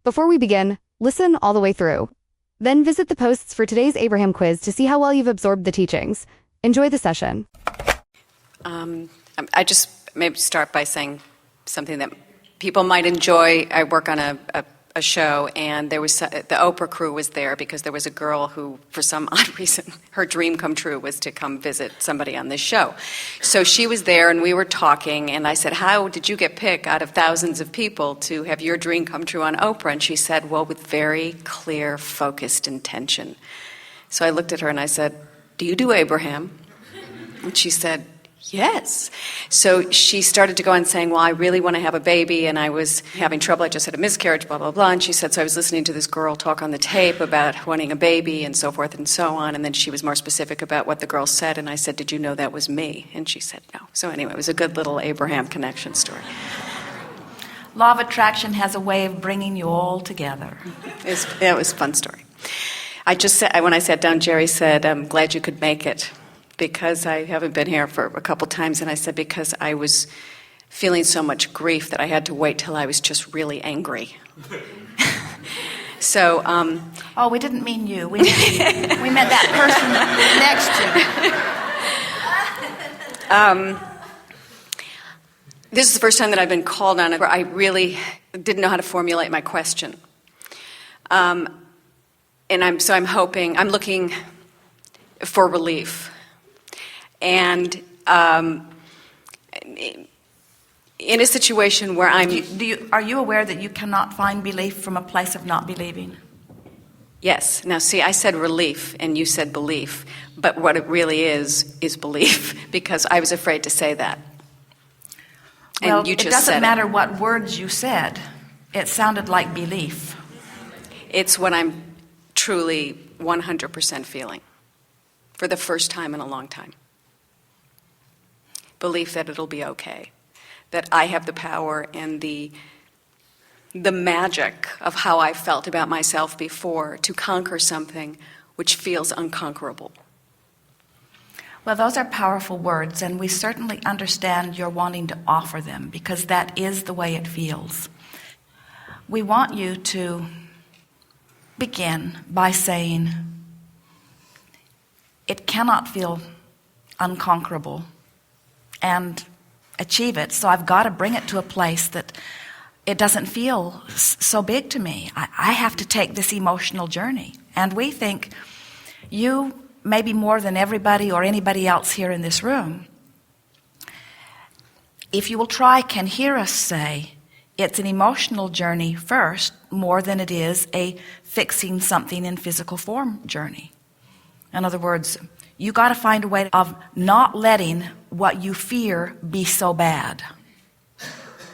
Before we begin, listen all the way through. Then visit the posts for today's Abraham quiz to see how well you've absorbed the teachings. Enjoy the session. I just maybe start by saying something that people might enjoy. I work on a show, and there was the Oprah crew was there because there was a girl who, for some odd reason, her dream come true was to come visit somebody on this show. So she was there, and we were talking, and I said, how did you get picked out of thousands of people to have your dream come true on Oprah? And she said, well, with very clear, focused intention. So I looked at her and I said, do you do Abraham? And she said, yes. So she started to go on saying, well, I really want to have a baby, and I was having trouble. I just had a miscarriage, blah, blah, blah. And she said, so I was listening to this girl talk on the tape about wanting a baby and so forth and so on. And then she was more specific about what the girl said. And I said, did you know that was me? And she said, no. So anyway, it was a good little Abraham connection story. Law of attraction has a way of bringing you all together. It was a fun story. I just said, when I sat down, Jerry said, I'm glad you could make it, because I haven't been here for a couple times. And I said, because I was feeling so much grief that I had to wait till I was just really angry. So, oh, we didn't mean you. We meant that person next to you. This is the first time that I've been called on it where I really didn't know how to formulate my question. And I'm looking for relief. And in a situation where are you aware that you cannot find belief from a place of not believing? Yes. Now, see, I said relief and you said belief, but what it really is belief, because I was afraid to say that. And well, you just it doesn't said matter what words you said. It sounded like belief. It's what I'm truly 100% feeling for the first time in a long time. Belief that it'll be okay, that I have the power and the magic of how I felt about myself before to conquer something which feels unconquerable. Well, those are powerful words, and we certainly understand you're wanting to offer them, because that is the way it feels. We want you to begin by saying, it cannot feel unconquerable, and achieve it, so I've got to bring it to a place that it doesn't feel so big to me. I have to take this emotional journey. And we think you, maybe more than everybody or anybody else here in this room, if you will try, can hear us say, it's an emotional journey first, more than it is a fixing something in physical form journey. In other words, you got to find a way of not letting what you fear be so bad.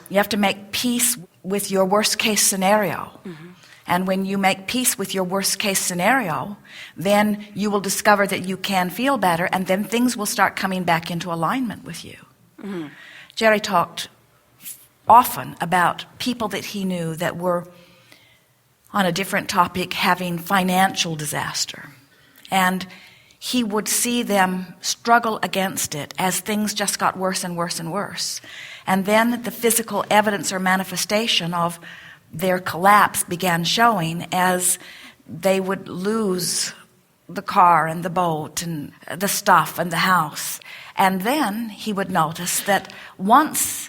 You have to make peace with your worst case scenario. Mm-hmm. And when you make peace with your worst case scenario, then you will discover that you can feel better, and then things will start coming back into alignment with you. Mm-hmm. Jerry talked often about people that he knew that were, on a different topic, having financial disaster. And he would see them struggle against it as things just got worse and worse and worse. And then the physical evidence or manifestation of their collapse began showing as they would lose the car and the boat and the stuff and the house. And then he would notice that once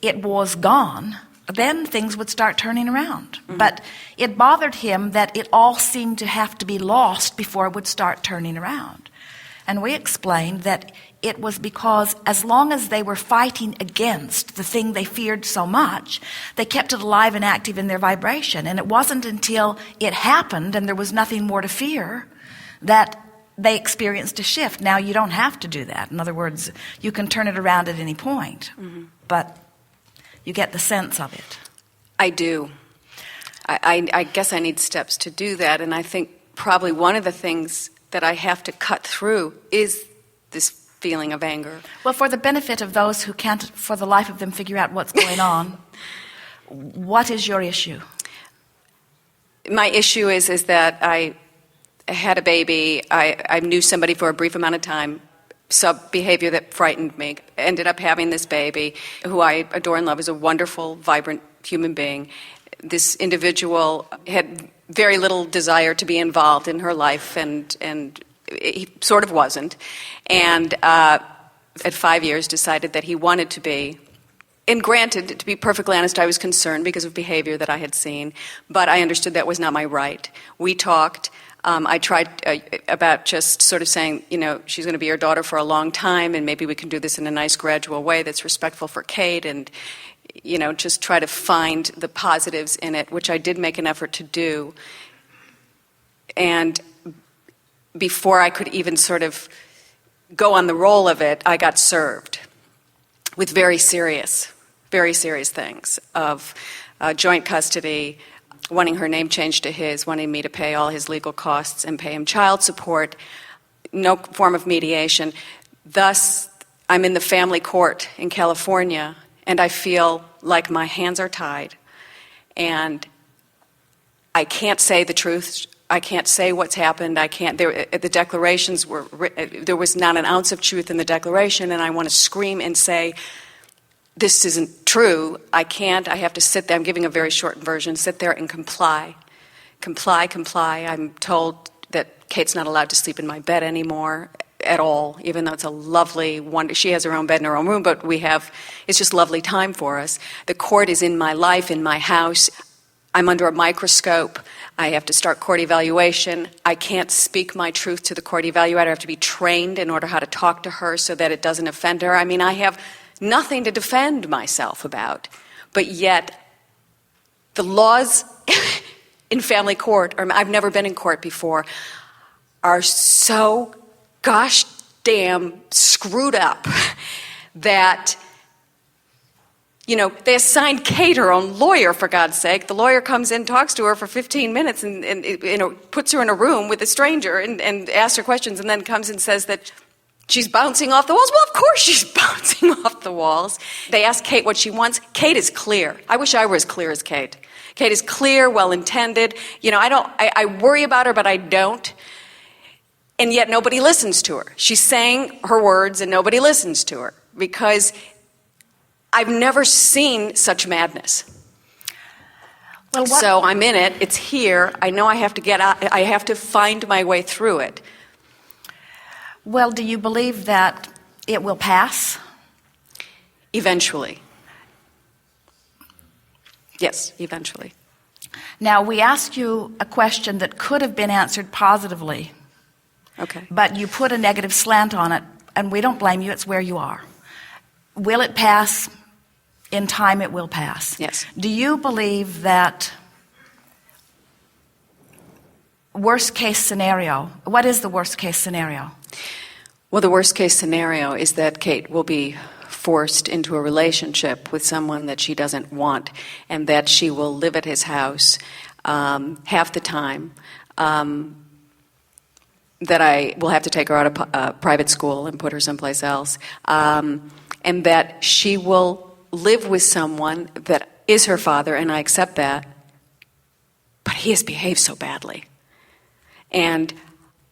it was gone, then things would start turning around. Mm-hmm. But it bothered him that it all seemed to have to be lost before it would start turning around. And we explained that it was because as long as they were fighting against the thing they feared so much, they kept it alive and active in their vibration. And it wasn't until it happened and there was nothing more to fear that they experienced a shift. Now, you don't have to do that. In other words, you can turn it around at any point. Mm-hmm. But you get the sense of it. I do. I guess I need steps to do that, and I think probably one of the things that I have to cut through is this feeling of anger. Well, for the benefit of those who can't, for the life of them, figure out what's going on, what is your issue? My issue is that I had a baby. I knew somebody for a brief amount of time, saw behavior that frightened me, ended up having this baby, who I adore and love, is a wonderful, vibrant human being. this individual had very little desire to be involved in her life, and he sort of wasn't. And at 5 years decided that he wanted to be. And granted, to be perfectly honest, I was concerned because of behavior that I had seen, but I understood that was not my right. We talked. I tried about just sort of saying, she's going to be your daughter for a long time, and maybe we can do this in a nice, gradual way that's respectful for Kate, and, just try to find the positives in it, which I did make an effort to do. And before I could even sort of go on the roll of it, I got served with very serious things of joint custody, wanting her name changed to his, wanting me to pay all his legal costs and pay him child support, no form of mediation. Thus, I'm in the family court in California, and I feel like my hands are tied, and I can't say the truth. I can't say what's happened. I can't. The declarations were. There was not an ounce of truth in the declaration, and I want to scream and say, "This isn't true." I can't. I have to sit there. I'm giving a very short version. Sit there and comply. I'm told that Kate's not allowed to sleep in my bed anymore at all, even though it's a lovely one. She has her own bed in her own room, but it's just lovely time for us. The court is in my life, in my house. I'm under a microscope. I have to start court evaluation. I can't speak my truth to the court evaluator. I have to be trained in order how to talk to her so that it doesn't offend her. I mean, I have nothing to defend myself about. But yet, the laws in family court, or I've never been in court before, are so gosh damn screwed up that, they assigned Kate her own lawyer, for God's sake. The lawyer comes in, talks to her for 15 minutes, and puts her in a room with a stranger and asks her questions, and then comes and says that she's bouncing off the walls. Well, of course she's bouncing off the walls. They ask Kate what she wants. Kate is clear. I wish I were as clear as Kate. Kate is clear, well-intended. I worry about her, but I don't. And yet nobody listens to her. She's saying her words, and nobody listens to her because I've never seen such madness. Well, so I'm in it. It's here. I know I have to get out. I have to find my way through it. Well, do you believe that it will pass? Eventually. Yes, eventually. Now, we asked you a question that could have been answered positively. Okay. But you put a negative slant on it, and we don't blame you. It's where you are. Will it pass? In time, it will pass. Yes. Do you believe that worst case scenario, what is the worst case scenario? Well, the worst case scenario is that Kate will be forced into a relationship with someone that she doesn't want, and that she will live at his house half the time, that I will have to take her out of private school and put her someplace else, and that she will live with someone that is her father, and I accept that, but he has behaved so badly. And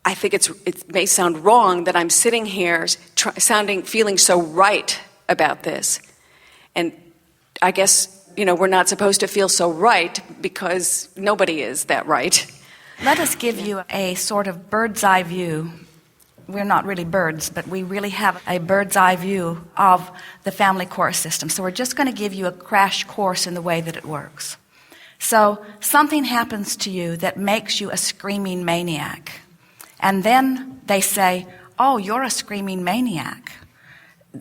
I think it may sound wrong that I'm sitting here feeling so right about this. And I guess, we're not supposed to feel so right because nobody is that right. Let us give you a sort of bird's eye view. We're not really birds, but we really have a bird's eye view of the family court system. So we're just going to give you a crash course in the way that it works. So something happens to you that makes you a screaming maniac. And then they say, "Oh, you're a screaming maniac.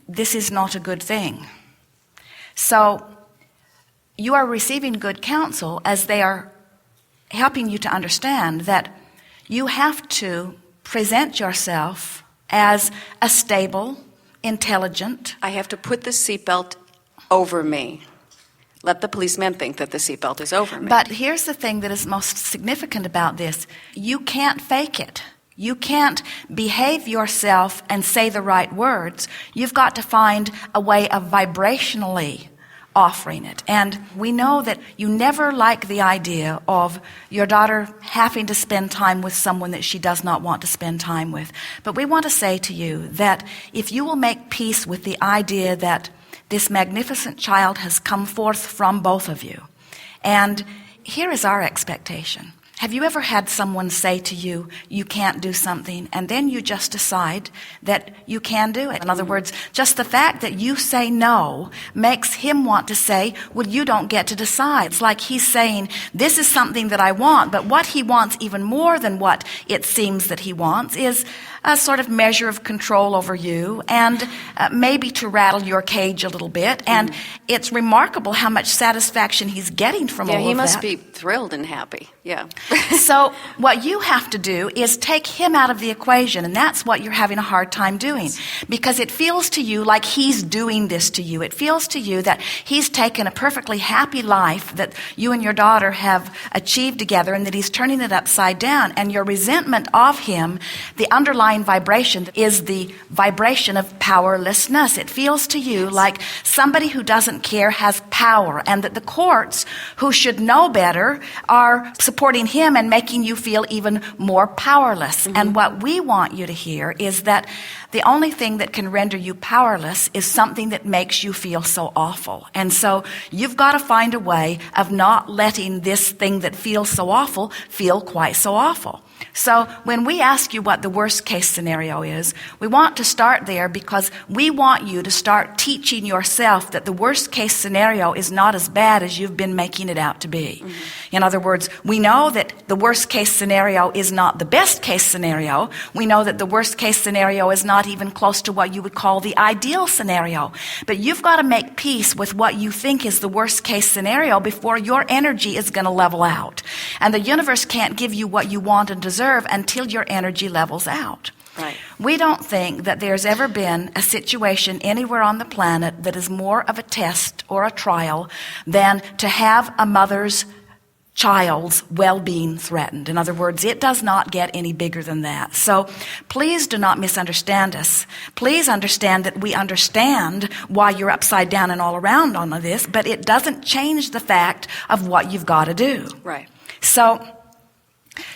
This is not a good thing." So you are receiving good counsel as they are helping you to understand that you have to present yourself as a stable, intelligent. I have to put the seatbelt over me. Let the policeman think that the seatbelt is over me. But here's the thing that is most significant about this. You can't fake it. You can't behave yourself and say the right words. You've got to find a way of vibrationally offering it. And we know that you never like the idea of your daughter having to spend time with someone that she does not want to spend time with. But we want to say to you that if you will make peace with the idea that this magnificent child has come forth from both of you, and here is our expectation. Have you ever had someone say to you, you can't do something, and then you just decide that you can do it? In other words, just the fact that you say no makes him want to say, well, you don't get to decide. It's like he's saying, this is something that I want, but what he wants even more than what it seems that he wants is a sort of measure of control over you and maybe to rattle your cage a little bit. And it's remarkable how much satisfaction he's getting from all of that. Yeah, he must be thrilled and happy. Yeah. So what you have to do is take him out of the equation, and that's what you're having a hard time doing, because it feels to you like he's doing this to you. It feels to you that he's taken a perfectly happy life that you and your daughter have achieved together and that he's turning it upside down. And your resentment of him, the underlying vibration, is the vibration of powerlessness. It feels to you like somebody who doesn't care has power, and that the courts, who should know better, are supporting him and making you feel even more powerless. And what we want you to hear is that the only thing that can render you powerless is something that makes you feel so awful. And so you've got to find a way of not letting this thing that feels so awful feel quite so awful. So when we ask you what the worst case scenario is, we want to start there because we want you to start teaching yourself that the worst case scenario is not as bad as you've been making it out to be. In other words, we know that the worst case scenario is not the best case scenario. We know that the worst case scenario is not even close to what you would call the ideal scenario. But you've got to make peace with what you think is the worst case scenario before your energy is going to level out. And the universe can't give you what you want and deserve until your energy levels out. Right. We don't think that there's ever been a situation anywhere on the planet that is more of a test or a trial than to have a mother's child's well-being threatened. In other words, it does not get any bigger than that. So please do not misunderstand us. Please understand that we understand why you're upside down and all around on this, but it doesn't change the fact of what you've got to do. Right. So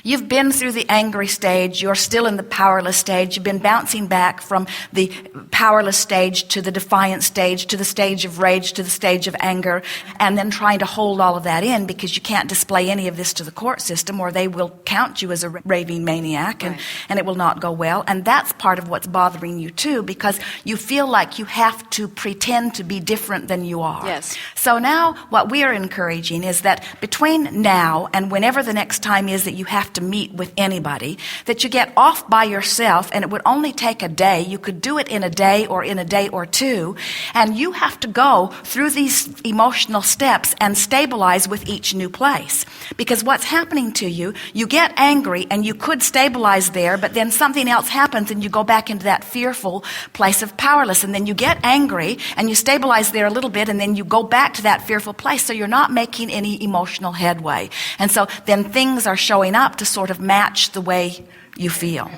you've been through the angry stage. You're still in the powerless stage. You've been bouncing back from the powerless stage to the defiant stage, to the stage of rage, to the stage of anger, and then trying to hold all of that in because you can't display any of this to the court system or they will count you as a raving maniac, and it will not go well. And that's part of what's bothering you too, because you feel like you have to pretend to be different than you are. Yes. So now what we are encouraging is that between now and whenever the next time is that you have to meet with anybody, that you get off by yourself, and it would only take a day. You could do it in a day or in a day or two, and you have to go through these emotional steps and stabilize with each new place. Because what's happening to you, you get angry and you could stabilize there, but then something else happens and you go back into that fearful place of powerless, and then you get angry and you stabilize there a little bit, and then you go back to that fearful place, so you're not making any emotional headway. And so then things are showing up to sort of match the way you feel.